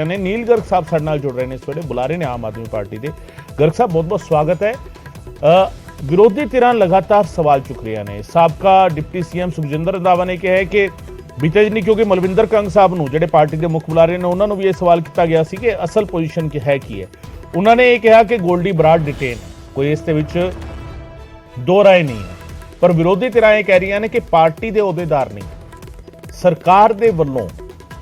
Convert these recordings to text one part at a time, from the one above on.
ने नील गर्ग साहब साडे नाल जुड़ रहे हैं इस वेले बुलारे ने आम आदमी पार्टी के। गर्ग साहब बहुत बहुत स्वागत है। विरोधी धिरां लगातार सवाल चुक रही ने। साबका डिप्टी सीएम सुखजिंदर रंधावा ने कहा है कि बीते दिन क्योंकि मलविंदर कंग साहब नूं जिहड़े पार्टी के मुख बुलारे ने उन्होंने भी यह सवाल किया गया सी कि असल पोजीशन की है की है। उन्होंने ये कहा कि गोल्डी बराड़ डिटेन है, कोई इस दो राय नहीं है। पर विरोधी धिरां यह कह रही ने कि पार्टी के अहुदेदार नहीं, सरकार के वल्लों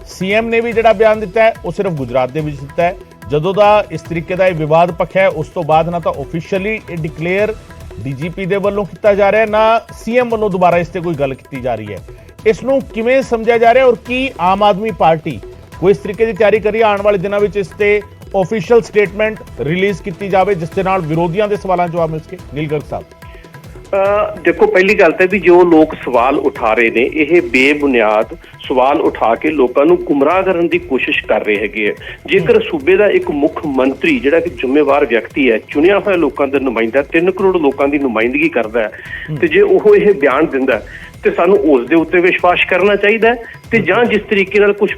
सीएम ने भी जिहड़ा बयान दिता है वह सिर्फ गुजरात के विच दिता है। जदों दा इस तरीके का विवाद पक्या है उस तो बाद ना तो ऑफिशियली डिक्लेयर डीजीपी दे वल्लों किया जा रहा है, ना सीएम वल्लों दोबारा इस ते कोई गल की जा रही है। इसनूं किवें समझा जा रहा है और की आम आदमी पार्टी कोई इस तरीके की तैयारी करी आने वाले दिनों में इस ते ऑफिशियल स्टेटमेंट रिलीज की जाए जिस दे नाल विरोधियों के सवालों का जवाब मिल सके? नील गर्ग साहब देखो, पहली गल तो भी जो लोग सवाल उठा रहे ने यह बेबुनियाद सवाल उठा के लोगों को गुमराह करने की कोशिश कर रहे हैं। जेकर सूबे का एक मुख मंत्री जिहड़ा कि जिम्मेवार व्यक्ति है, चुनिया हुआ लोगों का नुमाइंदा 3 करोड़ लोगों की नुमाइंदगी करता है, तो जे वो यह बयान दिंदा है तो सानू उस दे उत्ते विश्वास करना चाहिए। तो जां जिस तरीके नाल कुछ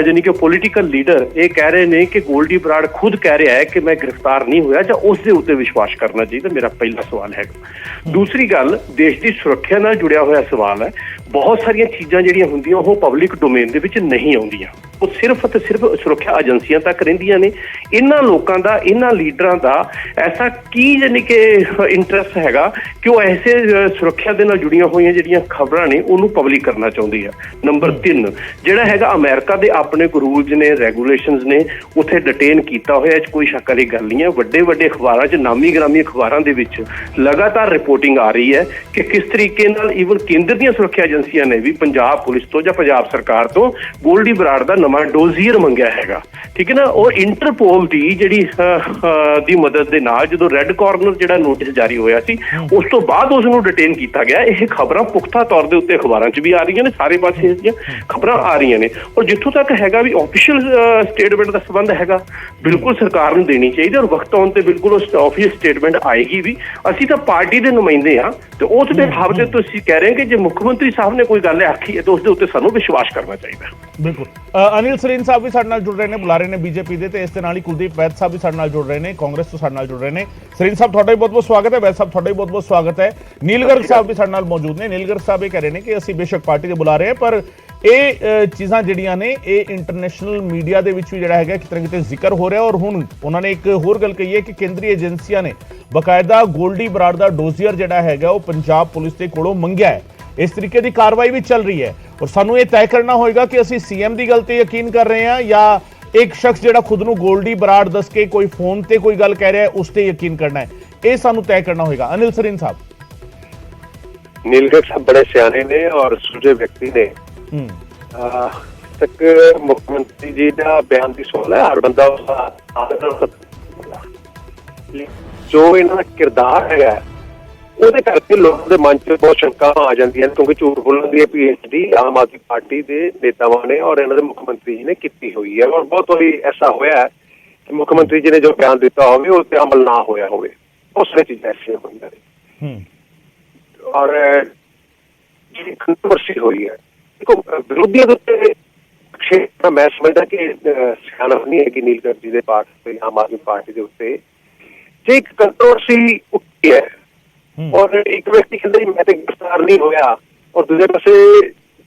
यानी कि पॉलिटिकल लीडर ये कह रहे हैं कि गोल्डी बराड़ खुद कह रहा है कि मैं गिरफ्तार नहीं होया, जां उस दे उत्ते विश्वास करना चाहिए। मेरा पहला सवाल है। दूसरी गल, देश की सुरक्षा नाल जुड़िया हुआ सवाल है। बहुत सारिया चीज़ां जिहड़ियां हुंदियां वो पब्लिक डोमेन दे विच नहीं आउंदियां, वो सिर्फ ते सिर्फ सुरक्षा एजेंसियां तक रहिंदियां ने। इन्हां लोकां दा, इन्हां लीडरां दा ऐसा की यानी कि इंटरस्ट हैगा कि वो ऐसे सुरक्षा दे नाल जुड़ियां होईयां जिहड़ियां खबरां ने उहनूं पब्लिक करना चाहुंदी है। नंबर 3 जिहड़ा हैगा अमेरिका दे अपने कोई रूल्स ने, रेगूलेशनस ने, उत्थे डिटेन कीता होया, कोई शक वाली गल नहीं है। वड्डे वड्डे अखबारां च, नामी ग्रामी अखबारां दे विच लगातार रिपोर्टिंग आ रही है कि किस तरीके नाल ईवन केंद्र दीयां सुरक्षा एजेंसियां ने भी पंजाब पुलिस तो या पंजाब सरकार तो गोल्डी बराड़ दा नवां डोजियर मंगया हैगा, ठीक है ना। और इंटरपोल दी जिहड़ी दी मदद दे नाल जदों रेड कॉर्नर जिहड़ा नोटिस जारी होया सी उस तो बाद उस नूं डिटेन कीता गया। यह खबरां पुख्ता तौर दे उत्ते अखबारां च भी आ रही ने, सारे पासे इसदियां खबरां आ रही ने। और जिथों तक हैगा भी ऑफिशियल स्टेटमेंट का संबंध हैगा, बिल्कुल सरकार नूं देनी चाहिए और वक्त आउण ते बिल्कुल उस ऑफिशियल स्टेटमेंट आएगी भी। असीं तां पार्टी दे नुमाइंदे हां ते उस दे भाव ते तुसीं कह रहे हैं कि जे मुख मंत्री साहब ने कोई गल आखी है तो उस दे उत्ते सानूं विश्वास करना चाहिए। बिल्कुल। अनिल सरीन साहब भी साडे नाल जुड़ रहे हैं, बुला रहे हैं बीजेपी के, तो इस दे नाल ही कुलदीप वैद साहब भी साडे नाल जुड़ रहे हैं, कांग्रेस तो साडे नाल जुड़ रहे हैं। सरीन साहब तुहाडा भी बहुत बहुत स्वागत है, वैद साहब तुहाडा भी बहुत बहुत स्वागत है। नील गर्ग साहब भी साडे नाल मौजूद ने। नील गर्ग साहब ये कह रहे हैं कि असीं बेशक पार्टी के बुला रहे हैं पर ये चीज़ां जिहड़ियां ने ये इंटरनेशनल मीडिया दे विच भी जिहड़ा हैगा किते ना किते जिक्र हो रहा है। और हुण उन्होंने एक होर गल कही है कि केंद्रीय एजेंसियां ने बकायदा गोल्डी बराड़ दा डोजियर जिहड़ा हैगा वो पंजाब पुलिस के कोलों मंगिया है। इस तरीके की कार्रवाई भी चल रही है और सानू ये तय करना होगा कि असीं सीएम की गल ते यकीन कर रहे हैं या एक शख्स जिहड़ा खुद नूं गोल्डी बराड़ दस के कोई फोन ते कोई गल कह रहा है उस ते यकीन करना है। ये सानू तय करना होगा। अनिल सरीन साहब। नीलगढ़ साहब बड़े सियाने ने और सूझे व्यक्ति ने। तक मुख्यमंत्री जी का बयान की सुन है, हर बंदा जो इन्होंने किरदार है ਉਹਦੇ ਕਰਕੇ ਲੋਕਾਂ ਦੇ ਮਨ 'ਚ ਬਹੁਤ ਸ਼ੰਕਾ ਆ ਜਾਂਦੀਆਂ ਨੇ ਕਿਉਂਕਿ ਝੂਠ ਬੋਲਣ ਦੀ PhD ਆਮ ਆਦਮੀ ਪਾਰਟੀ ਦੇ ਨੇਤਾਵਾਂ ਨੇ ਔਰ ਇਹਨਾਂ ਦੇ ਮੁੱਖ ਮੰਤਰੀ ਜੀ ਨੇ ਕੀਤੀ ਹੋਈ ਹੈ। ਔਰ ਬਹੁਤ ਵਾਰੀ ਐਸਾ ਹੋਇਆ ਹੈ ਕਿ ਮੁੱਖ ਮੰਤਰੀ ਜੀ ਨੇ ਜੋ ਬਿਆਨ ਦਿੱਤਾ ਹੋਵੇ ਉਸ ਤੇ ਅਮਲ ਨਾ ਹੋਇਆ ਹੋਵੇ। ਬਹੁਤ ਸਾਰੀ ਚੀਜ਼ਾਂ ਐਸੀਆਂ ਹੋਈਆਂ ਨੇ ਔਰ ਜਿਹੜੀ ਕੰਟਰੋਵਰਸੀ ਹੋਈ ਹੈ, ਦੇਖੋ ਵਿਰੋਧੀਆਂ ਦੇ ਉੱਤੇ ਮੈਂ ਸਮਝਦਾ ਕਿ ਸਿਆਣਪ ਨਹੀਂ ਹੈ ਕਿ ਨੀਲਗੜ੍ਹ ਜੀ ਦੇ ਪਾਰਟ ਤੇ ਆਮ ਆਦਮੀ ਪਾਰਟੀ ਦੇ ਉੱਤੇ ਜੇ ਇੱਕ ਕੰਟਰੋਵਰਸੀ ਉੱਠੀ ਹੈ और एक व्यक्ति कहते मैं तो गिरफ्तार नहीं होया और दूसरे पासे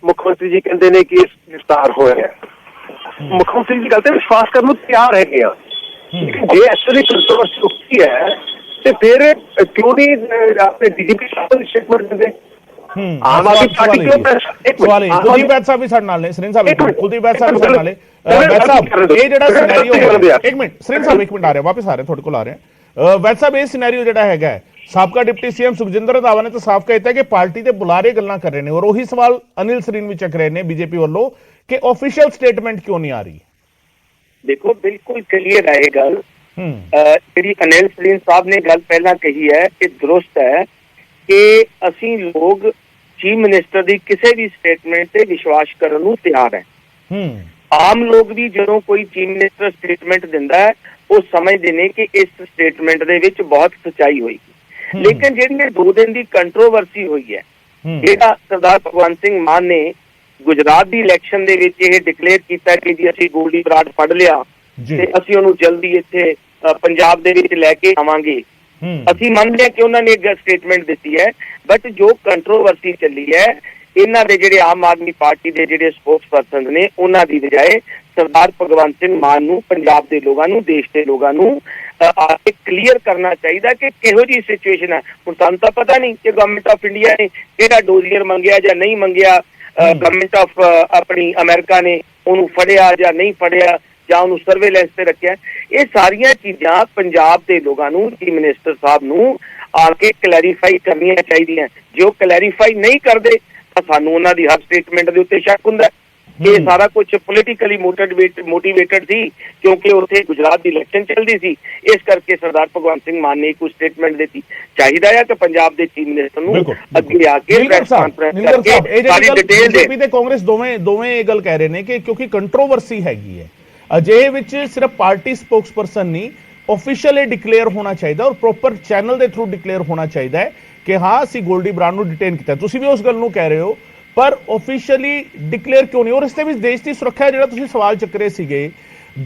मुख्यमंत्री जी कहते ने कि गिरफ्तार होया। मुख्यमंत्री जी कहते विश्वास करने को तैयार है जे ऐसे कंट्रोवर्सी उठती है तो फिर क्यों नहीं आपने डीजीपी साहब को स्टेटमेंट देंगे? आम आदमी पार्टी क्यों कुलदीप वैद साहब भी साडे नाल ने। सरीन साहब कुलदीप वैद साहब भी साडे नाल ने। वैद साहब ये जिहड़ा सिनेरियो एक मिनट सरीन साहब एक मिनट आ रहे वापस आ रहे थोड़े कोल आ रहे। वैद साहब ये सिनेरियो जिहड़ा हैगा साबका डिप्टी सीएम सुखजिंदर रंधावा ने तो साफ कहता है कि पार्टी के बुलारे गल्लां कर रहे हैं और वही सवाल अनिल सरीन भी चक रहे हैं बीजेपी वालों कि ऑफिशियल स्टेटमेंट क्यों नहीं आ रही? देखो बिल्कुल क्लियर है गल जी। अनिल सरीन साहब ने गल पहला कही है कि दुरुस्त है कि असी लोग चीफ मिनिस्टर की किसी भी स्टेटमेंट से विश्वास करने को तैयार है। आम लोग भी जो कोई चीफ मिनिस्टर स्टेटमेंट दिंदा है वो समझते हैं कि इस स्टेटमेंट दे विच बहुत सच्चाई होगी। लेकिन जिहड़ी 2 दिन की कंट्रोवर्सी हुई है, जिहड़ा सरदार भगवंत सिंह मान ने गुजरात की इलैक्शन दे विच यह डिक्लेयर किया कि जी असीं गोल्डी बराड़ फड़ लिया ਜੀ। ਤੇ ਅਸੀਂ ਉਹਨੂੰ ਜਲਦੀ ਇੱਥੇ ਪੰਜਾਬ ਦੇ ਵਿੱਚ ਲੈ ਕੇ ਆਵਾਂਗੇ। ਅਸੀਂ ਮੰਨਦੇ ਹਾਂ ਕਿ ਉਹਨਾਂ ਨੇ ਇੱਕ ਸਟੇਟਮੈਂਟ ਦਿੱਤੀ ਹੈ, ਬਟ ਜੋ ਕੰਟਰੋਵਰਸੀ ਚੱਲੀ ਹੈ ਇਹਨਾਂ ਦੇ ਜਿਹੜੇ ਆਮ ਆਦਮੀ ਪਾਰਟੀ ਦੇ ਜਿਹੜੇ ਸਪੋਕਸ ਪਰਸਨ ਨੇ, ਉਹਨਾਂ ਦੀ ਬਜਾਏ ਸਰਦਾਰ ਭਗਵੰਤ ਸਿੰਘ ਮਾਨ ਨੂੰ ਪੰਜਾਬ ਦੇ ਲੋਕਾਂ ਨੂੰ, ਦੇਸ਼ ਦੇ ਲੋਕਾਂ ਨੂੰ ਆ ਕੇ ਕਲੀਅਰ ਕਰਨਾ ਚਾਹੀਦਾ ਕਿ ਕਿਹੋ ਜਿਹੀ ਸਿਚੁਏਸ਼ਨ ਹੈ। ਹੁਣ ਤੁਹਾਨੂੰ ਤਾਂ ਪਤਾ ਨਹੀਂ ਕਿ ਗਵਰਨਮੈਂਟ ਆਫ ਇੰਡੀਆ ਨੇ ਕਿਹੜਾ ਡੋਜ਼ੀਅਰ ਮੰਗਿਆ ਜਾਂ ਨਹੀਂ ਮੰਗਿਆ, ਗਵਰਨਮੈਂਟ ਆਫ ਆਪਣੀ ਅਮਰੀਕਾ ਨੇ ਉਹਨੂੰ ਫੜਿਆ ਜਾਂ ਨਹੀਂ ਫੜਿਆ, ਜਾਂ ਉਹਨੂੰ ਸਰਵੇਲੈਂਸ ਤੇ ਰੱਖਿਆ। ਇਹ ਸਾਰੀਆਂ ਚੀਜ਼ਾਂ ਪੰਜਾਬ ਦੇ ਲੋਕਾਂ ਨੂੰ, ਚੀਫ ਮਿਨਿਸਟਰ ਸਾਹਿਬ ਨੂੰ ਆ ਕੇ ਕਲੈਰੀਫਾਈ ਕਰਨੀਆਂ ਚਾਹੀਦੀਆਂ। ਜੇ ਉਹ ਕਲੈਰੀਫਾਈ ਨਹੀਂ ਕਰਦੇ ਤਾਂ ਸਾਨੂੰ ਉਹਨਾਂ ਦੀ ਹਰ ਸਟੇਟਮੈਂਟ ਦੇ ਉੱਤੇ ਸ਼ੱਕ ਹੁੰਦਾ। ਇਹ ਸਾਰਾ ਕੁਝ ਪੋਲੀਟੀਕਲੀ ਮੋਟੀਵੇਟਡ ਸੀ, ਕਿਉਂਕਿ ਉੱਥੇ ਗੁਜਰਾਤ ਦੀ ਇਲੈਕਸ਼ਨ ਚੱਲਦੀ ਸੀ। ਇਸ ਕਰਕੇ ਸਰਦਾਰ ਭਗਵੰਤ ਸਿੰਘ ਮਾਨ ਨੇ ਕੁਝ ਸਟੇਟਮੈਂਟ ਦਿੱਤੀ। ਚਾਹੀਦਾ ਹੈ ਕਿ ਪੰਜਾਬ ਦੇ ਚੀਫ ਮਿਨਿਸਟਰ ਨੂੰ ਅੱਗੇ ਆ ਕੇ ਪ੍ਰੈਸ ਕਾਨਫਰੰਸ ਕਰਕੇ ਸਾਰੀ ਡਿਟੇਲ ਦੇ। ਬੀਜੇਪੀ ਤੇ ਕਾਂਗਰਸ ਦੋਵੇਂ ਇਹ ਗੱਲ ਕਹਿ ਰਹੇ ਨੇ ਕਿ ਕਿਉਂਕਿ ਕੰਟਰੋਵਰਸੀ ਹੈਗੀ ਹੈ, ਅਜਿਹੇ ਵਿੱਚ ਸਿਰਫ ਪਾਰਟੀ ਸਪੋਕਸਪਰਸਨ ਨਹੀਂ, ਆਫੀਸ਼ੀਅਲੀ ਡਿਕਲੇਅਰ ਹੋਣਾ ਚਾਹੀਦਾ ਔਰ ਪ੍ਰੋਪਰ ਚੈਨਲ ਦੇ ਥਰੂ ਡਿਕਲੇਅਰ ਹੋਣਾ ਚਾਹੀਦਾ ਹੈ ਕਿ ਹਾਂ ਅਸੀਂ ਗੋਲਡੀ ਬਰਾੜ ਨੂੰ ਡਿਟੇਨ ਕੀਤਾ। ਤੁਸੀਂ ਵੀ ਉਸ ਗੱਲ ਨੂੰ ਕਹਿ ਰਹੇ ਹੋ, ਪਰ ਆਫੀਸ਼ੀਅਲੀ ਡਿਕਲੇਅਰ ਕਿਉਂ ਨਹੀਂ? ਔਰ ਇਸ ਦੇ ਵਿੱਚ ਦੇਸ਼ ਦੀ ਸੁਰੱਖਿਆ, ਜਿਹੜਾ ਤੁਸੀਂ ਸਵਾਲ ਚੱਕ ਰਹੇ ਸੀਗੇ,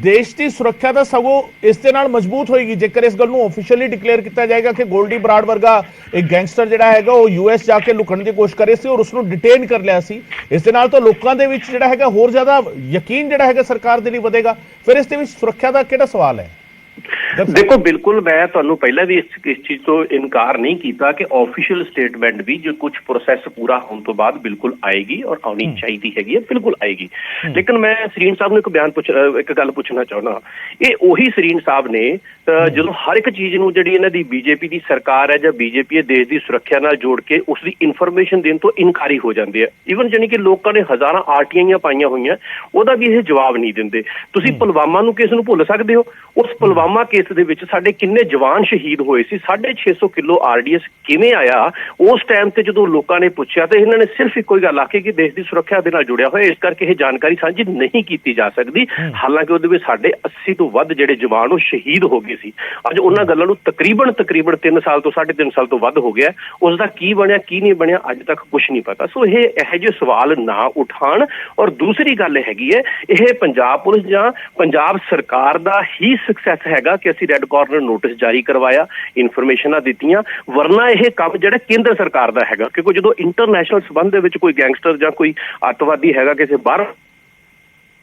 ਦੇਸ਼ ਦੀ ਸੁਰੱਖਿਆ ਤਾਂ ਸਗੋਂ ਇਸ ਦੇ ਨਾਲ ਮਜ਼ਬੂਤ ਹੋਏਗੀ ਜੇਕਰ ਇਸ ਗੱਲ ਨੂੰ ਆਫੀਸ਼ੀਅਲੀ ਡਿਕਲੇਅਰ ਕੀਤਾ ਜਾਏਗਾ ਕਿ ਗੋਲਡੀ ਬਰਾੜ ਵਰਗਾ ਇੱਕ ਗੈਂਗਸਟਰ ਜਿਹੜਾ ਹੈਗਾ ਉਹ US ਜਾ ਕੇ ਲੁਕਣ ਦੀ ਕੋਸ਼ਿਸ਼ ਕਰੇ ਸੀ ਔਰ ਉਸ ਨੂੰ ਡਿਟੇਨ ਕਰ ਲਿਆ ਸੀ। ਇਸ ਦੇ ਨਾਲ ਤਾਂ ਲੋਕਾਂ ਦੇ ਵਿੱਚ ਜਿਹੜਾ ਹੈਗਾ ਹੋਰ ਜ਼ਿਆਦਾ ਯਕੀਨ ਜਿਹੜਾ ਹੈਗਾ ਸਰਕਾਰ ਦੇ ਲਈ ਵਧੇਗਾ। ਫਿਰ ਇਸ ਦੇ ਵਿੱਚ ਸੁਰੱਖਿਆ ਦਾ ਕਿਹੜਾ ਸਵਾਲ ਹੈ? ਦੇਖੋ, ਬਿਲਕੁਲ ਮੈਂ ਤੁਹਾਨੂੰ ਪਹਿਲਾਂ ਵੀ ਇਸ ਚੀਜ਼ ਤੋਂ ਇਨਕਾਰ ਨਹੀਂ ਕੀਤਾ ਕਿ ਆਫੀਸ਼ੀਅਲ ਸਟੇਟਮੈਂਟ ਵੀ ਜੋ ਕੁਝ ਪ੍ਰੋਸੈਸ ਪੂਰਾ ਹੋਣ ਤੋਂ ਬਾਅਦ ਬਿਲਕੁਲ ਆਏਗੀ ਔਰ ਆਉਣੀ ਚਾਹੀਦੀ ਹੈਗੀ ਹੈ, ਬਿਲਕੁਲ ਆਏਗੀ। ਲੇਕਿਨ ਮੈਂ ਸਰੀਨ ਸਾਹਿਬ ਨੂੰ ਇੱਕ ਗੱਲ ਪੁੱਛਣਾ ਚਾਹੁੰਦਾ। ਇਹ ਉਹੀ ਸਰੀਨ ਸਾਹਿਬ ਨੇ ਜਦੋਂ ਹਰ ਇੱਕ ਚੀਜ਼ ਨੂੰ ਜਿਹੜੀ ਇਹਨਾਂ ਦੀ ਬੀਜੇਪੀ ਦੀ ਸਰਕਾਰ ਹੈ ਜਾਂ ਬੀਜੇਪੀ ਦੇਸ਼ ਦੀ ਸੁਰੱਖਿਆ ਨਾਲ ਜੋੜ ਕੇ ਉਸ ਦੀ ਇਨਫੋਰਮੇਸ਼ਨ ਦੇਣ ਤੋਂ ਇਨਕਾਰੀ ਹੋ ਜਾਂਦੇ ਆ। ਈਵਨ ਜਾਨੀ ਕਿ ਲੋਕਾਂ ਨੇ ਹਜ਼ਾਰਾਂ RTIਆਂ ਪਾਈਆਂ ਹੋਈਆਂ, ਉਹਦਾ ਵੀ ਇਹ ਜਵਾਬ ਨਹੀਂ ਦਿੰਦੇ। ਤੁਸੀਂ ਪੁਲਵਾਮਾ ਨੂੰ ਕੇਸ ਨੂੰ ਭੁੱਲ ਸਕਦੇ ਹੋ? ਉਸ ਪੁਲਵਾਮਾ ਕੇਸ ਦੇ ਵਿੱਚ ਸਾਡੇ ਕਿੰਨੇ ਜਵਾਨ ਸ਼ਹੀਦ ਹੋਏ ਸੀ। 650 ਕਿਲੋ RDS ਕਿਵੇਂ ਆਇਆ? ਉਸ ਟਾਈਮ ਤੇ ਜਦੋਂ ਲੋਕਾਂ ਨੇ ਪੁੱਛਿਆ ਤੇ ਇਹਨਾਂ ਨੇ ਸਿਰਫ ਇੱਕੋ ਹੀ ਗੱਲ ਆਖੀ ਕਿ ਦੇਸ਼ ਦੀ ਸੁਰੱਖਿਆ ਦੇ ਨਾਲ ਜੁੜਿਆ ਹੋਇਆ, ਇਸ ਕਰਕੇ ਇਹ ਜਾਣਕਾਰੀ ਸਾਂਝੀ ਨਹੀਂ ਕੀਤੀ ਜਾ ਸਕਦੀ। ਹਾਲਾਂਕਿ ਉਹਦੇ ਵਿੱਚ ਸਾਡੇ 80 ਤੋਂ ਵੱਧ ਜਿਹੜੇ ਜਵਾਨ ਉਹ ਸ਼ਹੀਦ ਹੋ ਗਏ ਸੀ। ਅੱਜ ਉਹਨਾਂ ਗੱਲਾਂ ਨੂੰ ਤਕਰੀਬਨ 3 ਸਾਲ ਤੋਂ 3.5 ਸਾਲ ਤੋਂ ਵੱਧ ਹੋ ਗਿਆ। ਉਸ ਦਾ ਕੀ ਬਣਿਆ ਕੀ ਨਹੀਂ ਬਣਿਆ ਅੱਜ ਤੱਕ ਕੁਝ ਨਹੀਂ ਪਤਾ। ਸੋ ਇਹ ਇਹੋ ਜਿਹੇ ਸਵਾਲ ਨਾ ਉਠਾਉਣ। ਔਰ ਦੂਸਰੀ ਗੱਲ ਹੈਗੀ ਹੈ, ਇਹ ਪੰਜਾਬ ਪੁਲਿਸ ਜਾਂ ਪੰਜਾਬ ਸਰਕਾਰ ਦਾ ਹੀ ਸਕਸੈਸ ਹੈਗਾ ਕਿ ਅਸੀਂ ਰੈੱਡ ਕਾਰਨਰ ਨੋਟਿਸ ਜਾਰੀ ਕਰਵਾਇਆ, ਇਨਫੋਰਮੇਸ਼ਨਾਂ ਦਿੱਤੀਆਂ, ਵਰਨਾ ਇਹ ਕੰਮ ਜਿਹੜਾ ਕੇਂਦਰ ਸਰਕਾਰ ਦਾ ਹੈਗਾ। ਕਿਉਂਕਿ ਜਦੋਂ ਇੰਟਰਨੈਸ਼ਨਲ ਸੰਬੰਧ ਦੇ ਵਿੱਚ ਕੋਈ ਗੈਂਗਸਟਰ ਜਾਂ ਕੋਈ ਅੱਤਵਾਦੀ ਹੈਗਾ ਕਿਸੇ ਬਾਹਰ,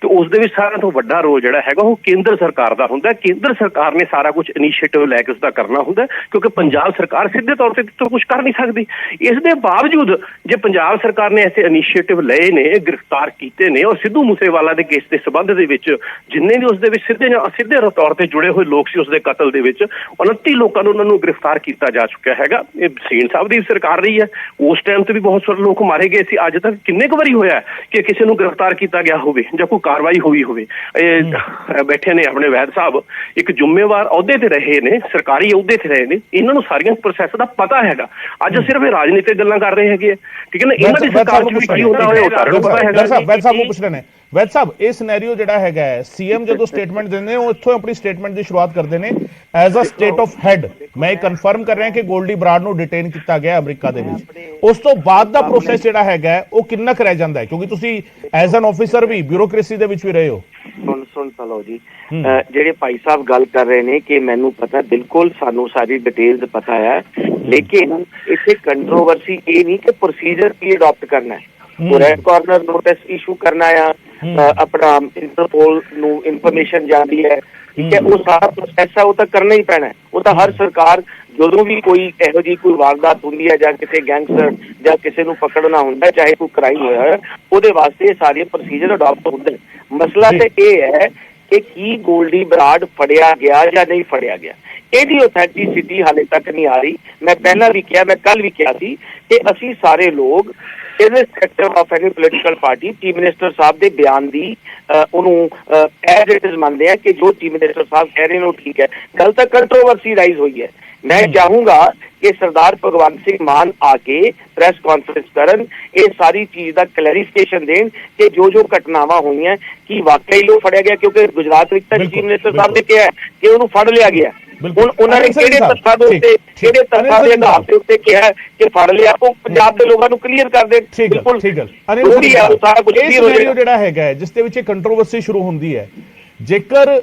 ਤੇ ਉਸ ਦੇ ਵਿੱਚ ਸਾਰਿਆਂ ਤੋਂ ਵੱਡਾ ਰੋਲ ਜਿਹੜਾ ਹੈਗਾ ਉਹ ਕੇਂਦਰ ਸਰਕਾਰ ਦਾ ਹੁੰਦਾ। ਕੇਂਦਰ ਸਰਕਾਰ ਨੇ ਸਾਰਾ ਕੁਝ ਇਨੀਸ਼ੀਏਟਿਵ ਲੈ ਕੇ ਉਸਦਾ ਕਰਨਾ ਹੁੰਦਾ, ਕਿਉਂਕਿ ਪੰਜਾਬ ਸਰਕਾਰ ਸਿੱਧੇ ਤੌਰ ਤੇ ਕੁਝ ਕਰ ਨਹੀਂ ਸਕਦੀ। ਇਸ ਦੇ ਬਾਵਜੂਦ ਜੇ ਪੰਜਾਬ ਸਰਕਾਰ ਨੇ ਐਸੇ ਇਨੀਸ਼ੀਏਟਿਵ ਲਏ ਨੇ, ਗ੍ਰਿਫਤਾਰ ਕੀਤੇ ਨੇ, ਔਰ ਸਿੱਧੂ ਮੂਸੇਵਾਲਾ ਦੇ ਕੇਸ ਦੇ ਸੰਬੰਧ ਦੇ ਵਿੱਚ ਜਿੰਨੇ ਵੀ ਉਸ ਦੇ ਵਿੱਚ ਸਿੱਧੇ ਜਾਂ ਅਸਿੱਧੇ ਤੌਰ ਤੇ ਜੁੜੇ ਹੋਏ ਲੋਕ ਸੀ, ਉਸ ਦੇ ਕਤਲ ਦੇ ਵਿੱਚ 29 ਲੋਕਾਂ ਨੂੰ ਉਹਨਾਂ ਨੂੰ ਗ੍ਰਿਫਤਾਰ ਕੀਤਾ ਜਾ ਚੁੱਕਿਆ ਹੈਗਾ। ਇਹ ਸੀਨ ਸਾਹਿਬ ਦੀ ਸਰਕਾਰ ਰਹੀ ਹੈ, ਉਸ ਟਾਈਮ ਤੇ ਵੀ ਬਹੁਤ ਸਾਰੇ ਲੋਕ ਮਾਰੇ ਗਏ ਸੀ। ਅੱਜ ਤੱਕ ਕਿੰਨੇ ਕੁ ਵਾਰੀ ਹੋਇਆ ਕਿ ਕਿਸੇ ਨੂੰ ਗ੍ਰਿਫਤਾਰ ਕੀਤਾ ਗਿਆ ਹੋਵੇ ਜਾਂ ਕੋਈ ਕਾਰਵਾਈ ਹੋਈ ਹੋਵੇ? ਇਹ ਬੈਠੇ ਨੇ ਆਪਣੇ ਵੈਦ ਸਾਹਿਬ, ਇੱਕ ਜ਼ਿੰਮੇਵਾਰ ਅਹੁਦੇ ਤੇ ਰਹੇ ਨੇ, ਸਰਕਾਰੀ ਅਹੁਦੇ ਤੇ ਰਹੇ ਨੇ, ਇਹਨਾਂ ਨੂੰ ਸਾਰੀਆਂ ਪ੍ਰੋਸੈਸ ਦਾ ਪਤਾ ਹੈਗਾ। ਅੱਜ ਸਿਰਫ ਇਹ ਰਾਜਨੀਤਿਕ ਗੱਲਾਂ ਕਰ ਰਹੇ ਹੈਗੇ, ਠੀਕ ਹੈ ਨਾ? ਇਹਨਾਂ ਦੀ ਸਰਕਾਰ ਚ ਵੀ ਕੀ ਹੁੰਦਾ ਹੋਇਆ ਉਹ ਸਾਰਿਆਂ ਨੂੰ ਪਤਾ ਹੈਗਾ। ਵੈਦ ਸਾਹਿਬ ਨੂੰ ਪੁੱਛ ਰਹੇ ਨੇ। ਵੈਦ ਸਾਹਿਬ, ਇਹ ਸਿਨੈਰੀਓ ਜਿਹੜਾ ਹੈਗਾ ਹੈ, CM ਜਦੋਂ ਸਟੇਟਮੈਂਟ ਦਿੰਦੇ ਨੇ ਉਹ ਇੱਥੋਂ ਆਪਣੀ ਸਟੇਟਮੈਂਟ ਦੀ ਸ਼ੁਰੂਆਤ ਕਰਦੇ ਨੇ, as a state of head ਮੈਂ ਇਹ ਕਨਫਰਮ ਕਰ ਰਿਹਾ ਕਿ ਗੋਲਡੀ ਬਰਾੜ ਨੂੰ ਡਿਟੇਨ ਕੀਤਾ ਗਿਆ ਅਮਰੀਕਾ ਦੇ ਵਿੱਚ। ਉਸ ਤੋਂ ਬਾਅਦ ਦਾ ਪ੍ਰੋਸੈਸ ਜਿਹੜਾ ਹੈਗਾ ਉਹ ਕਿੰਨਾ ਕੁ ਰਹਿ ਜਾਂਦਾ ਹੈ? ਕਿਉਂਕਿ ਤੁਸੀਂ ਐਜ਼ ਐਨ ਆਫੀਸਰ ਵੀ ਬਿਊਰੋਕ੍ਰੇਸੀ ਦੇ ਵਿੱਚ ਵੀ ਰਹੇ ਹੋ। ਸੁਣ ਲਓ ਜੀ, ਜਿਹੜੇ ਭਾਈ ਸਾਹਿਬ ਗੱਲ ਕਰ ਰਹੇ ਨੇ ਕਿ ਮੈਨੂੰ ਪਤਾ, ਬਿਲਕੁਲ ਸਾਨੂੰ ਸਾਰੀ ਡਿਟੇਲਸ ਪਤਾ ਹੈ, ਲੇਕਿਨ ਇੱਥੇ ਕੰਟਰੋਵਰਸੀ ਇਹ ਨਹੀਂ ਕਿ ਪ੍ਰੋਸੀਜਰ ਕੀ ਅਡਾਪਟ ਕਰਨਾ ਹੈ। ਉਹ ਰੈੱਡ ਕਾਰਨਰ ਨੋਟਿਸ ਇਸ਼ੂ ਕਰਨਾ ਆ, ਆਪਣਾ ਇੰਟਰਪੋਲ ਨੂੰ ਇਨਫੋਰਮੇਸ਼ਨ ਜਾਂਦੀ ਹੈ, ਠੀਕ ਹੈ, ਉਹ ਸਾਰਾ ਪ੍ਰੋਸੈਸ ਹੈ, ਉਹ ਤਾਂ ਕਰਨਾ ਹੀ ਪੈਣਾ। ਉਹ ਤਾਂ ਹਰ ਸਰਕਾਰ ਜਦੋਂ ਵੀ ਕੋਈ ਇਹੋ ਜਿਹੀ ਕੋਈ ਵਾਰਦਾਤ ਹੁੰਦੀ ਹੈ ਜਾਂ ਕਿਸੇ ਗੈਂਗਸਟਰ ਜਾਂ ਕਿਸੇ ਨੂੰ ਪਕੜਨਾ ਹੁੰਦਾ, ਚਾਹੇ ਕੋਈ ਕ੍ਰਾਈਮ ਹੋਇਆ ਹੈ, ਉਹਦੇ ਵਾਸਤੇ ਸਾਰੇ ਪ੍ਰੋਸੀਜਰ ਅਡਾਪਟ ਹੁੰਦੇ। ਮਸਲਾ ਤੇ ਇਹ ਹੈ ਕਿ ਕੀ ਗੋਲਡੀ ਬਰਾੜ ਫੜਿਆ ਗਿਆ ਜਾਂ ਨਹੀਂ ਫੜਿਆ ਗਿਆ, ਇਹਦੀ ਆਥੈਂਟਿਸਿਟੀ ਹਾਲੇ ਤੱਕ ਨਹੀਂ ਆ ਰਹੀ। ਮੈਂ ਪਹਿਲਾਂ ਵੀ ਕਿਹਾ, ਮੈਂ ਕੱਲ ਵੀ ਕਿਹਾ ਸੀ ਕਿ ਅਸੀਂ ਸਾਰੇ ਲੋਕ irrespective of any political party chief minister ਸਾਹਿਬ ਦੇ ਬਿਆਨ ਦੀ ਉਹਨੂੰ ਐਜ਼ ਇਟ ਇਜ਼ ਮੰਨਦੇ ਆ ਕਿ ਜੋ ਚੀਫ ਮਿਨਿਸਟਰ ਸਾਹਿਬ ਕਹਿ ਰਹੇ ਨੇ ਉਹ ਠੀਕ ਹੈ। ਗੱਲ ਤਾਂ ਕੰਟਰੋਵਰਸੀ ਰਾਈਜ਼ ਹੋਈ ਹੈ। ਮੈਂ ਚਾਹੂੰਗਾ ਕਿ ਸਰਦਾਰ ਭਗਵੰਤ ਸਿੰਘ ਮਾਨ ਆ ਕੇ ਪ੍ਰੈਸ ਕਾਨਫਰੰਸ ਕਰਨ, ਇਹ ਸਾਰੀ ਚੀਜ਼ ਦਾ ਕਲੈਰੀਫਿਕੇਸ਼ਨ ਦੇਣ ਕਿ ਜੋ ਘਟਨਾਵਾਂ ਹੋਈਆਂ ਕੀ ਵਾਕਈ ਉਹ ਫੜਿਆ ਗਿਆ, ਕਿਉਂਕਿ ਗੁਜਰਾਤ ਵਿੱਚ ਤਾਂ ਚੀਫ ਮਿਨਿਸਟਰ ਸਾਹਿਬ ਨੇ ਕਿਹਾ ਕਿ ਉਹਨੂੰ ਫੜ ਲਿਆ ਗਿਆ। ਹੁਣ ਉਹਨਾਂ ਨੇ ਕਿਹੜੇ ਤੱਥਾਂ ਦੇ ਉੱਤੇ, ਕਿਹੜੇ ਤੱਥਾਂ ਦੇ ਆਧਾਰ ਦੇ ਉੱਤੇ ਕਿਹਾ ਕਿ ਫੜ ਲਿਆ, ਉਹ ਪੰਜਾਬ ਦੇ ਲੋਕਾਂ ਨੂੰ ਕਲੀਅਰ ਕਰ ਦੇਣ। ਬਿਲਕੁਲ ਜਿਹੜਾ ਹੈਗਾ ਜਿਸ ਦੇ ਵਿੱਚ ਕੰਟਰੋਵਰਸੀ ਸ਼ੁਰੂ ਹੁੰਦੀ ਹੈ ਜੇਕਰ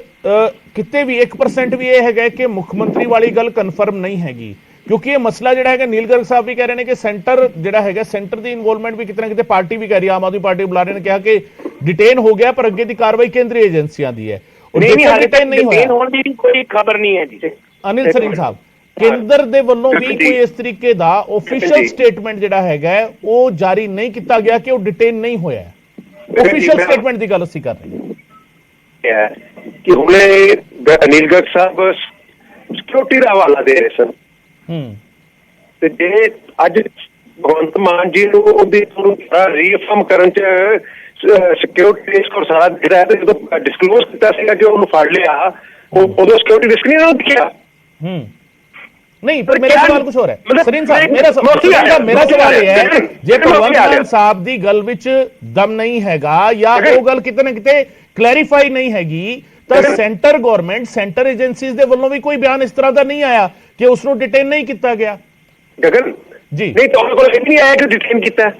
ਕਿਤੇ ਵੀ 1% ਵੀ ਇਹ ਹੈਗਾ ਕਿ ਮੁੱਖ ਮੰਤਰੀ ਵਾਲੀ ਗੱਲ ਕਨਫਰਮ ਨਹੀਂ ਹੈਗੀ, ਕਿਉਂਕਿ ਇਹ ਮਸਲਾ ਜਿਹੜਾ ਹੈਗਾ ਨੀਲ ਗਰਗ ਸਾਹਿਬ ਵੀ ਕਹਿ ਰਹੇ ਨੇ ਕਿ ਸੈਂਟਰ ਜਿਹੜਾ ਹੈਗਾ, ਸੈਂਟਰ ਦੀ ਇਨਵੋਲਵਮੈਂਟ ਵੀ ਕਿਤੇ ਨਾ ਕਿਤੇ ਪਾਰਟੀ ਵੀ ਕਹਿ ਰਹੀ ਹੈ, ਆਮ ਆਦਮੀ ਪਾਰਟੀ ਬੁਲਾਰੇ ਨੇ ਕਿਹਾ ਕਿ ਡਿਟੇਨ ਹੋ ਗਿਆ, ਪਰ ਅੱਗੇ ਦੀ ਕਾਰਵਾਈ ਕੇਂਦਰੀ ਏਜੰਸੀਆਂ ਦੀ ਹੈ। ਨਹੀਂ ਹਾਲੇ ਤੱਕ ਡਿਟੇਨ ਹੋਣ ਦੀ ਕੋਈ ਖਬਰ ਨਹੀਂ ਹੈ ਜੀ। ਅਨਿਲ ਸਰੀਨ ਸਾਹਿਬ, ਕੇਂਦਰ ਦੇ ਵੱਲੋਂ ਵੀ ਕੋਈ ਇਸ ਤਰੀਕੇ ਦਾ ਆਫੀਸ਼ੀਅਲ ਸਟੇਟਮੈਂਟ ਜਿਹੜਾ ਹੈਗਾ ਉਹ ਜਾਰੀ ਨਹੀਂ ਕੀਤਾ ਗਿਆ ਕਿ ਉਹ ਡਿਟੇਨ ਨਹੀਂ ਹੋਇਆ। ਆਫੀਸ਼ੀਅਲ ਸਟੇਟਮੈਂਟ ਦੀ ਗੱਲ ਅਸੀਂ ਕਰ ਰਹੇ ਹਾਂ ਕਿ ਹੁਣੇ ਅਨਿਲ ਗਰਗ ਸਾਹਿਬ ਸਿਕਿਉਰਿਟੀ ਦਾ ਹਵਾਲਾ ਦੇ ਰਹੇ ਸਨ, ਤੇ ਜੇ ਅੱਜ ਭਗਵੰਤ ਮਾਨ ਜੀ ਨੂੰ ਉਹਦੀ ਰੀਅਫਰਮ ਕਰਨ ਚ ਸਿਕਿਉਰਿਟੀ ਰਿਸਕ ਔਰ ਸਾਰਾ ਜਿਹੜਾ ਹੈ, ਜਦੋਂ ਡਿਸਕਲੋਜ਼ ਕੀਤਾ ਸੀਗਾ ਕਿ ਉਹਨੂੰ ਫੜ ਲਿਆ, ਉਦੋਂ ਸਿਕਿਉਰਿਟੀ ਰਿਸਕ ਨਹੀਂ ਉਹਨੂੰ ਦਿਖਿਆ। नहीं, पर मेरा सवाल कुछ और है सरीन साहब, मेरा सवाल यह है जे भगवंत मान साहब दी गल विच दम नहीं हैगा या वो गल किते ना किते क्लैरिफाई नहीं हैगी, तो सेंटर गवर्नमेंट सेंटर एजेंसीज दे वल्लों भी कोई बयान इस तरह दा नहीं आया कि उसनु डिटेन नहीं किया गया। गगन जी नहीं, ਤੁਹਾਡੇ ਕੋਲ ਇਹ ਨਹੀਂ ਆਇਆ ਕਿ ਡਿਟੇਨ ਕੀਤਾ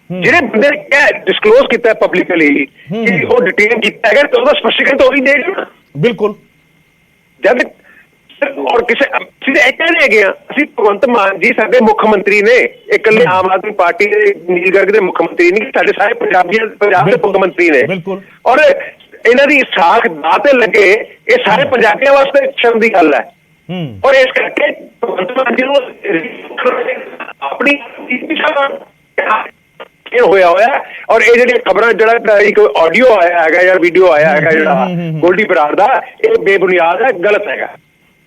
ਜਿਹੜੇ ਬੰਦੇ ਨੇ ਕਿਹਾ ਡਿਸਕਲੋਜ਼ ਕੀਤਾ ਪਬਲਿਕਲੀ ਕਿ ਉਹ ਡਿਟੇਨ ਕੀਤਾ ਹੈ, ਤਾਂ ਉਹਦਾ ਸਪਸ਼ਟੀਕਰਨ ਤਾਂ ਉਹ ਹੀ ਦੇਗਾ। ਬਿਲਕੁਲ, ਜਦ ਔਰ ਕਿਸੇ ਅਸੀਂ ਇਹ ਕਹਿ ਰਹੇ ਹੈਗੇ ਆ, ਅਸੀਂ ਭਗਵੰਤ ਮਾਨ ਜੀ ਸਾਡੇ ਮੁੱਖ ਮੰਤਰੀ ਨੇ, ਇਕੱਲੇ ਆਮ ਆਦਮੀ ਪਾਰਟੀ ਦੇ ਨੀਲ ਗਰਗ ਦੇ ਮੁੱਖ ਮੰਤਰੀ ਨਹੀਂ, ਸਾਡੇ ਸਾਰੇ ਪੰਜਾਬ ਦੇ ਮੁੱਖ ਮੰਤਰੀ ਨੇ। ਬਿਲਕੁਲ, ਔਰ ਇਹਨਾਂ ਦੀ ਸਾਖ ਦਾ ਤੇ ਲੱਗੇ, ਇਹ ਸਾਰੇ ਪੰਜਾਬੀਆਂ ਵਾਸਤੇ ਸ਼ਰਮ ਦੀ ਗੱਲ ਹੈ। ਔਰ ਇਸ ਕਰਕੇ ਭਗਵੰਤ ਮਾਨ ਜੀ ਨੂੰ ਆਪਣੀ ਹੋਇਆ ਔਰ ਇਹ ਜਿਹੜੀਆਂ ਖਬਰਾਂ, ਜਿਹੜਾ ਇੱਕ ਆਡੀਓ ਆਇਆ ਹੈਗਾ ਜਾਂ ਵੀਡੀਓ ਆਇਆ ਹੈਗਾ ਜਿਹੜਾ ਗੋਲਡੀ ਬਰਾੜ ਦਾ, ਇਹ ਬੇਬੁਨਿਆਦ ਹੈ, ਗਲਤ ਹੈਗਾ।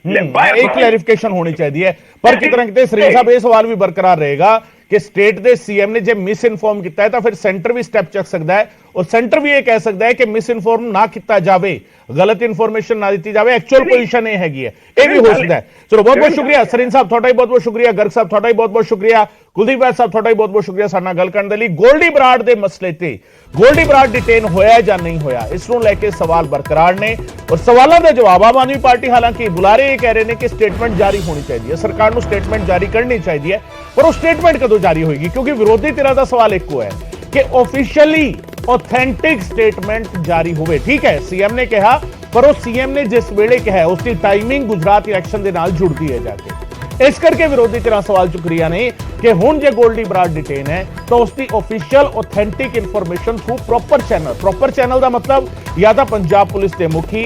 एक क्लैरिफिकेशन होनी चाहिए, पर कितना कितने सरीन साहब ये सवाल भी बरकरार रहेगा कि स्टेट के सीएम ने जब मिस इनफॉर्म किया है तो फिर सेंटर भी स्टेप चक सकता है और सेंटर भी ये कह सकता है कि मिस इनफॉर्म ना किया जाए, गलत इनफॉर्मेशन ना दी जाए, एक्चुअल पोजीशन ये हैगी है, ये भी हो सकता है। चलो बहुत बहुत शुक्रिया सरीन साहब, थोड़ा ही बहुत बहुत शुक्रिया, गर्ग साहब थोड़ा ही बहुत बहुत शुक्रिया, कुलदीप वैद साहब थोड़ा ही बहुत बहुत शुक्रिया साडे नाल गल करन दे लई। गोल्डी बराड़ दे मसले ते गोल्डी बराड़ डिटेन होया या नहीं होया, इसनूं लैके सवाल बरकरार ने और सवालों के जवाब आम आदमी पार्टी हालांकि बुलारे ये कह रहे हैं कि स्टेटमेंट जारी होनी चाहिए, सरकार को स्टेटमेंट जारी करनी चाहिए, पर वो स्टेटमेंट कदों जारी होगी, क्योंकि विरोधी धिरां दा सवाल एक है कि ऑफिशियली ऑथेंटिक स्टेटमेंट जारी होवे। ठीक है, सीएम ने कहा, पर वो सीएम ने जिस वेले कहा उसकी टाइमिंग गुजरात इलेक्शन के नाल जुड़ती है जाके, इस करके विरोधी धिरां सवाल चुक रही ने कि हुण जे गोल्डी बराड़ डिटेन है तो उसकी official authentic information through proper channel का मतलब या तो पंजाब पुलिस के मुखी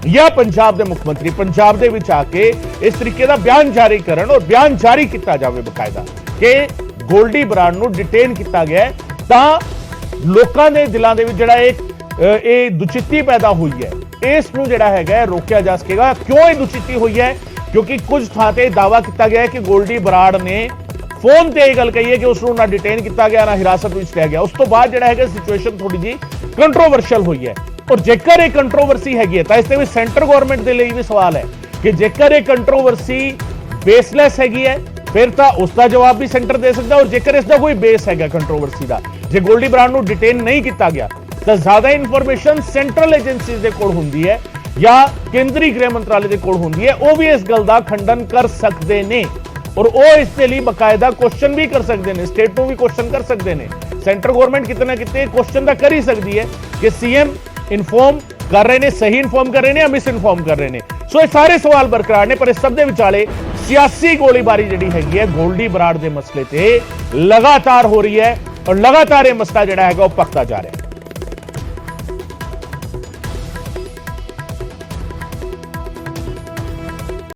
या पंजाब के मुख्यमंत्री पंजाब दे विच आके इस तरीके का बयान जारी करन और बयान जारी किया जाए बकायदा कि गोल्डी बराड़ नूं डिटेन किया गया है, तां लोकां दे दिलां दे विच जिहड़ा एक दुचित्ती पैदा हुई है, इस नूं जिहड़ा हैगा रोकिया जा सकेगा। क्यों ये दुचित्ती हुई है? क्योंकि कुछ थां ते दावा किया गया है कि गोल्डी बराड़ ने फोन ते गल कही है कि उसनूं ना डिटेन किया गया ना हिरासत विच लिया गया। उस तो बाद जिहड़ा हैगा सिचुएशन थोड़ी जी कंट्रोवर्शियल हुई है, और जेकर ये कंट्रोवर्सी हैगी है तो इसते विच सेंटर गवर्नमेंट के लिए भी सवाल है कि जेकर ये कंट्रोवर्सी बेसलैस हैगी है फिर तो उसका जवाब भी सेंटर दे सकता है, और जेकर इसका कोई बेस है कंट्रोवर्सी का, जे गोल्डी बराड़ नूं डिटेन नहीं किया गया तो ज्यादा इन्फॉर्मेशन सेंट्रल एजेंसीज के कोल हुंदी है या केंद्रीय गृह मंत्रालय के कोल हुंदी है, वो भी इस गल का खंडन कर सकते हैं और वो इसके लिए बकायदा क्वेश्चन भी कर सकते हैं, स्टेट भी क्वेश्चन कर सकते हैं। सेंटर गवर्नमेंट कितने ना कितने क्वेश्चन तो कर ही सकती है कि सीएम इन्फॉर्म कर रहे हैं, सही इन्फॉर्म कर रहे हैं या मिस इन्फॉर्म कर रहे हैं। सो ये सारे सवाल बरकरार ने, पर इस सब दे विचाले सियासी गोलीबारी जिहड़ी हैगी है गोल्डी बराड़ के मसले ते लगातार हो रही है और लगातार ये मसला जिहड़ा हैगा वो पकता जा रहा है।